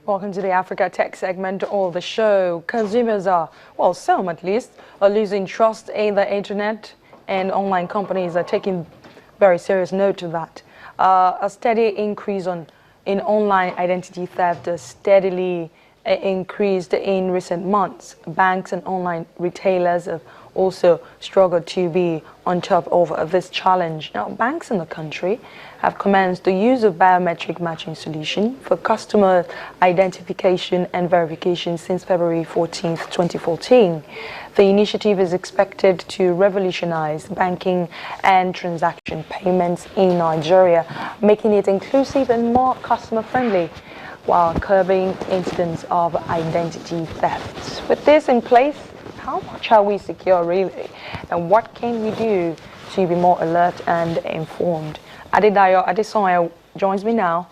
Welcome to the Africa Tech segment of the show. Consumers are, well, some at least, are losing trust in the internet, and online companies are taking very serious note of that. A steady increase in online identity theft has steadily increased in recent months. Banks and online retailers have also struggled to be on top of this challenge. Now, banks in the country have commenced the use of biometric matching solution for customer identification and verification since February 14th, 2014. The initiative is expected to revolutionize banking and transaction payments in Nigeria, making it inclusive and more customer-friendly, while curbing incidents of identity theft. With this in place, how much are we secure really? And what can we do to be more alert and informed? Adedayo Adesanya joins me now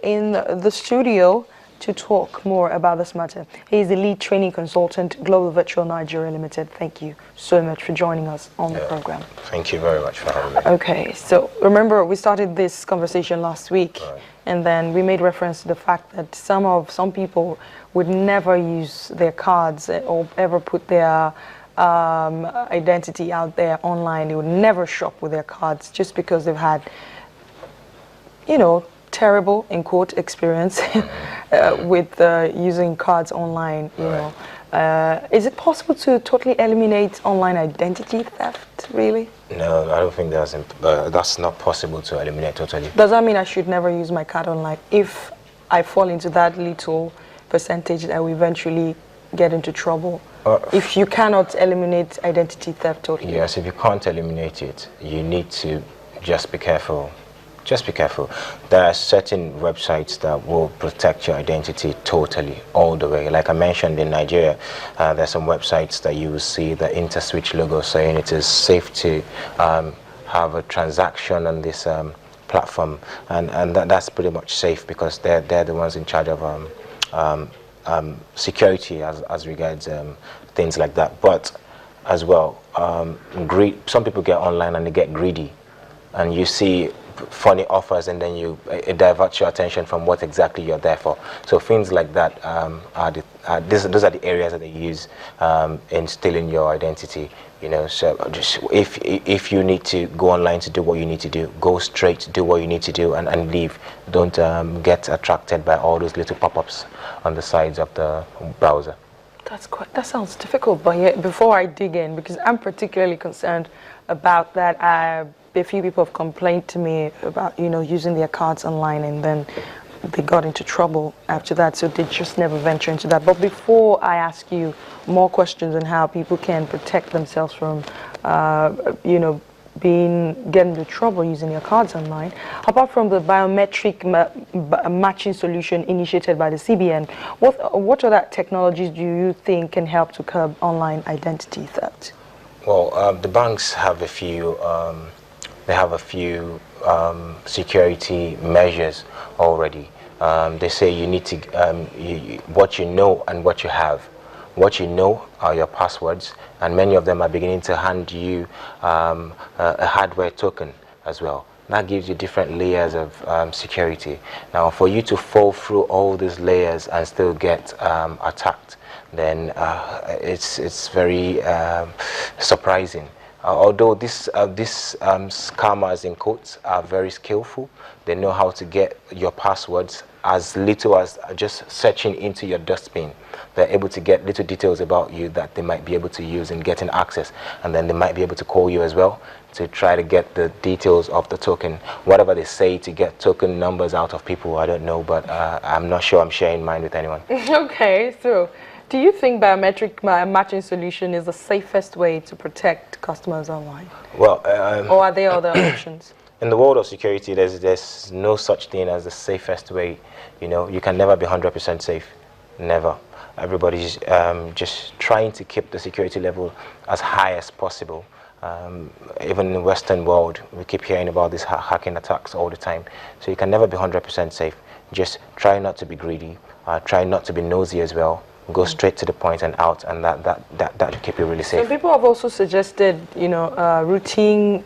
in the studio to talk more about this matter. He is the lead training consultant, Global Virtual Nigeria Limited. Thank you so much for joining us on the program. Thank you very much for having me. Okay, so remember we started this conversation last week, and then we made reference to the fact that some people would never use their cards or ever put their identity out there online. They would never shop with their cards just because they've had, terrible, in quote, experience with using cards online, Is it possible to totally eliminate online identity theft, really? No, I don't think that's not possible to eliminate totally. Does that mean I should never use my card online if I fall into that little percentage that will eventually get into trouble? If you cannot eliminate identity theft totally? Yes, if you can't eliminate it, you need to just be careful. Just be careful. There are certain websites that will protect your identity totally, all the way. Like I mentioned, in Nigeria, there's some websites that you will see the InterSwitch logo saying it is safe to have a transaction on this platform, and that's pretty much safe because they're the ones in charge of security as regards things like that. But as well, some people get online and they get greedy, and you see funny offers, and then it diverts your attention from what exactly you're there for. So things like that those are the areas that they use in stealing your identity. So just if you need to go online to do what you need to do, go straight, do what you need to do, and leave. Don't get attracted by all those little pop-ups on the sides of the browser. That sounds difficult, but yet before I dig in, because I'm particularly concerned about that. A few people have complained to me about using their cards online, and then they got into trouble after that, so they just never venture into that. But before I ask you more questions on how people can protect themselves from getting into trouble using their cards online, apart from the biometric matching solution initiated by the CBN, what other technologies do you think can help to curb online identity theft? Well, the banks have a few. They have a few security measures already. They say you need to what you know and what you have. What you know are your passwords, and many of them are beginning to hand you a hardware token as well. That gives you different layers of security. Now, for you to fall through all these layers and still get attacked, then it's very surprising. Although these scammers, in quotes, are very skillful, they know how to get your passwords as little as just searching into your dustbin. They're able to get little details about you that they might be able to use in getting access, and then they might be able to call you as well to try to get the details of the token. Whatever they say to get token numbers out of people, I don't know, but I'm not sure I'm sharing mine with anyone. Okay, so do you think biometric matching solution is the safest way to protect customers online? Well, or are there other options? In the world of security, there's no such thing as the safest way. You can never be 100% safe. Never. Everybody's just trying to keep the security level as high as possible. Even in the Western world, we keep hearing about these hacking attacks all the time. So you can never be 100% safe. Just try not to be greedy. Try not to be nosy as well. Go straight to the point and out, and that will keep you really safe. So people have also suggested, routine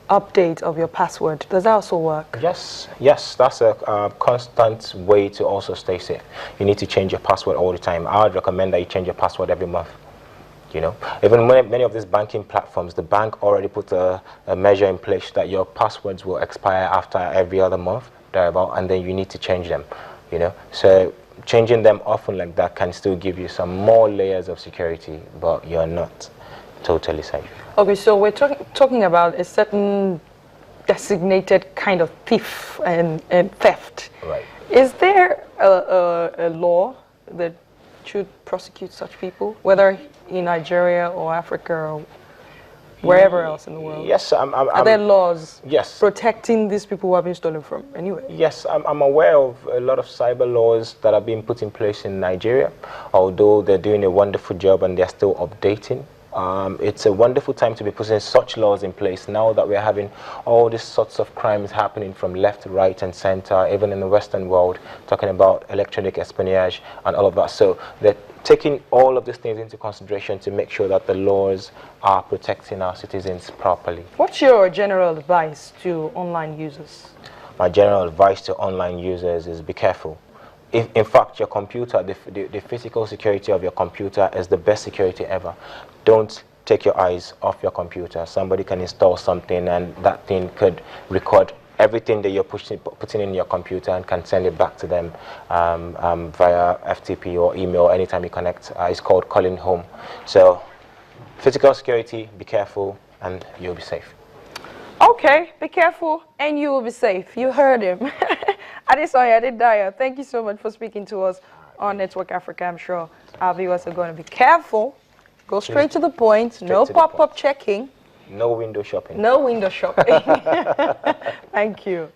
update of your password. Does that also work? Yes, yes, that's a constant way to also stay safe. You need to change your password all the time. I would recommend that you change your password every month. You know, even many of these banking platforms, the bank already put a measure in place that your passwords will expire after every other month, thereabout, and then you need to change them. You know, so changing them often like that can still give you some more layers of security, but you're not totally safe. Okay, so we're talking about a certain designated kind of thief and theft. Right. Is there a law that should prosecute such people, whether in Nigeria or Africa or wherever else in the world? Yes, Are there laws yes. protecting these people who have been stolen from anyway? Yes, I'm aware of a lot of cyber laws that are being put in place in Nigeria, although they're doing a wonderful job and they're still updating. It's a wonderful time to be putting such laws in place now that we're having all these sorts of crimes happening from left, right, and center, even in the Western world, talking about electronic espionage and all of that. So they're taking all of these things into consideration to make sure that the laws are protecting our citizens properly. What's your general advice to online users? My general advice to online users is be careful. If, in fact, your computer, the physical security of your computer is the best security ever. Don't take your eyes off your computer. Somebody can install something and that thing could record everything that you're putting in your computer and can send it back to them via FTP or email anytime you connect. It's called calling home. So physical security, be careful and you'll be safe. Okay, be careful and you will be safe. You heard him. Adesoye Adedayo, thank you so much for speaking to us on Network Africa. I'm sure our viewers are going to be careful. Go straight to the point. No pop-up checking. No window shopping. No window shopping. Thank you.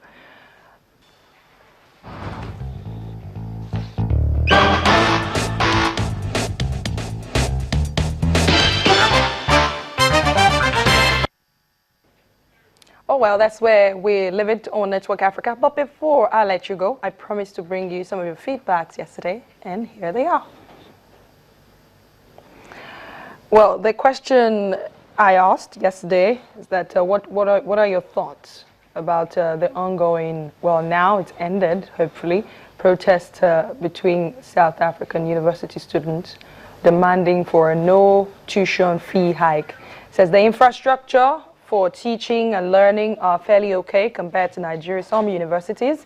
Oh, well, that's where we leave it on Network Africa. But before I let you go, I promised to bring you some of your feedbacks yesterday, and here they are. Well, the question I asked yesterday is that what are your thoughts about the ongoing, well, now it's ended, hopefully, protest between South African university students demanding for a no tuition fee hike. It says the infrastructure for teaching and learning are fairly okay compared to Nigeria's some universities.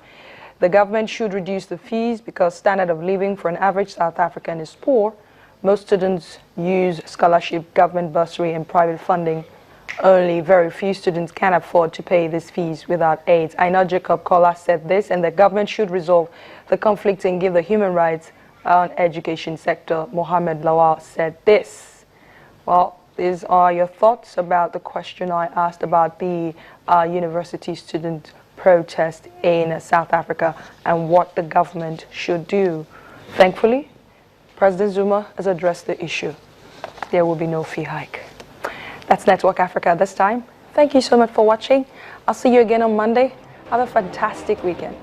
The government should reduce the fees because standard of living for an average South African is poor. Most students use scholarship, government bursary, and private funding. Only very few students can afford to pay these fees without aid. I know Jacob Kola said this, and the government should resolve the conflict and give the human rights and education sector. Mohammed Lawal said this. Well, these are your thoughts about the question I asked about the university student protest in South Africa and what the government should do. Thankfully, President Zuma has addressed the issue. There will be no fee hike. That's Network Africa this time. Thank you so much for watching. I'll see you again on Monday. Have a fantastic weekend.